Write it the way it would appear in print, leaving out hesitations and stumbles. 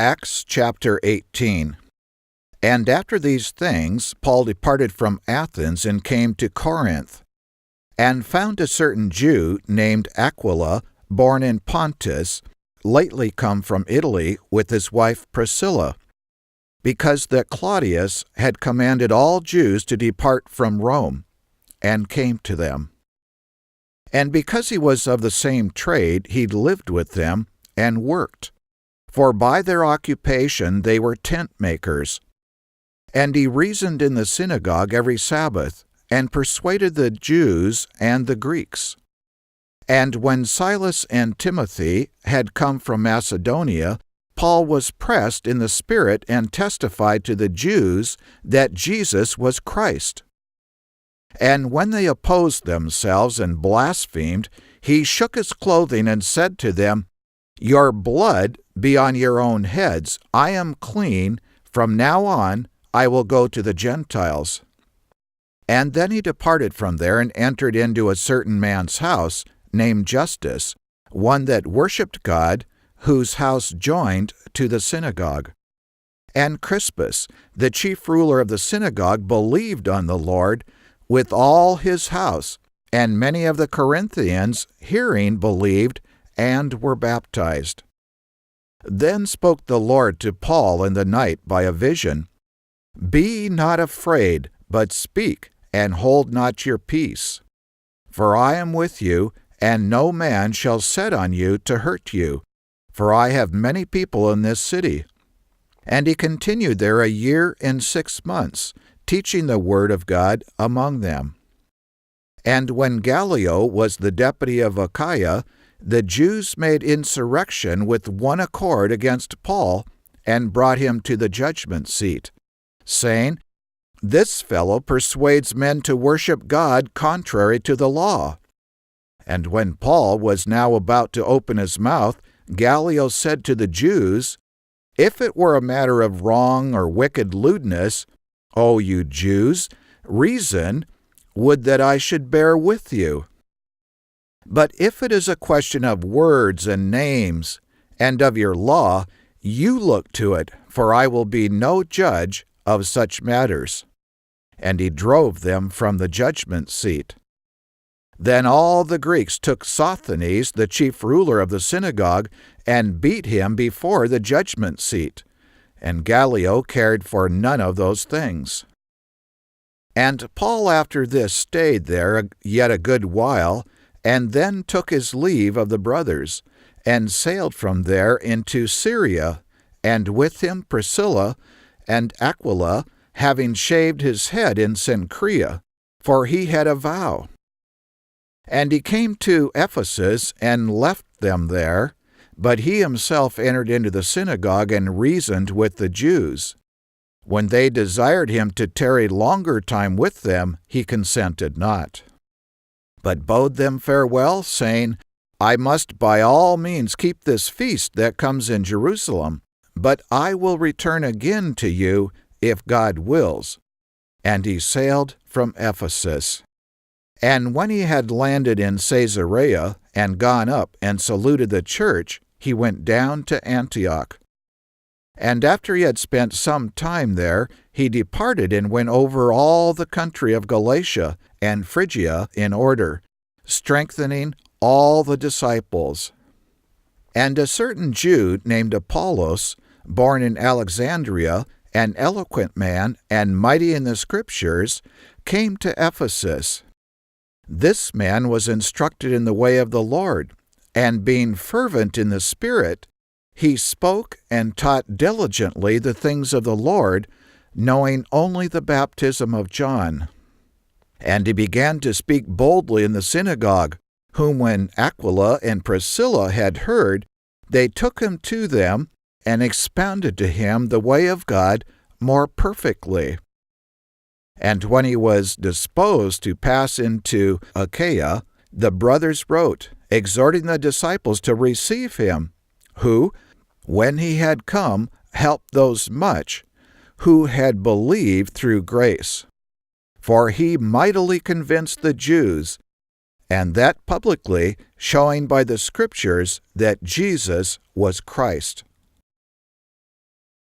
Acts chapter 18. And after these things, Paul departed from Athens and came to Corinth, and found a certain Jew named Aquila, born in Pontus, lately come from Italy with his wife Priscilla, because that Claudius had commanded all Jews to depart from Rome, and came to them. And because he was of the same trade, he lived with them and worked, for by their occupation they were tent makers. And he reasoned in the synagogue every Sabbath, and persuaded the Jews and the Greeks. And when Silas and Timothy had come from Macedonia, Paul was pressed in the Spirit and testified to the Jews that Jesus was Christ. And when they opposed themselves and blasphemed, he shook his clothing and said to them, "Your blood be on your own heads. I am clean. From now on I will go to the Gentiles." And then he departed from there and entered into a certain man's house, named Justus, one that worshipped God, whose house joined to the synagogue. And Crispus, the chief ruler of the synagogue, believed on the Lord with all his house, and many of the Corinthians, hearing, believed and were baptized. Then spoke the Lord to Paul in the night by a vision, "Be not afraid, but speak, and hold not your peace. For I am with you, and no man shall set on you to hurt you, for I have many people in this city." And he continued there 1 year and 6 months, teaching the word of God among them. And when Gallio was the deputy of Achaia, the Jews made insurrection with one accord against Paul, and brought him to the judgment seat, saying, "This fellow persuades men to worship God contrary to the law." And when Paul was now about to open his mouth, Gallio said to the Jews, "If it were a matter of wrong or wicked lewdness, O you Jews, reason, would that I should bear with you. But if it is a question of words and names, and of your law, you look to it, for I will be no judge of such matters." And he drove them from the judgment seat. Then all the Greeks took Sosthenes, the chief ruler of the synagogue, and beat him before the judgment seat. And Gallio cared for none of those things. And Paul after this stayed there yet a good while, and then took his leave of the brothers, and sailed from there into Syria, and with him Priscilla and Aquila, having shaved his head in Cenchrea, for he had a vow. And he came to Ephesus and left them there, but he himself entered into the synagogue and reasoned with the Jews. When they desired him to tarry longer time with them, he consented not, but bade them farewell, saying, "I must by all means keep this feast that comes in Jerusalem, but I will return again to you, if God wills." And he sailed from Ephesus. And when he had landed in Caesarea, and gone up and saluted the church, he went down to Antioch. And after he had spent some time there, he departed and went over all the country of Galatia and Phrygia in order, strengthening all the disciples. And a certain Jew named Apollos, born in Alexandria, an eloquent man and mighty in the Scriptures, came to Ephesus. This man was instructed in the way of the Lord, and being fervent in the Spirit, he spoke and taught diligently the things of the Lord, knowing only the baptism of John. And he began to speak boldly in the synagogue, whom when Aquila and Priscilla had heard, they took him to them, and expounded to him the way of God more perfectly. And when he was disposed to pass into Achaia, the brothers wrote, exhorting the disciples to receive him, who, when he had come, helped those much who had believed through grace. For he mightily convinced the Jews, and that publicly, showing by the Scriptures that Jesus was Christ.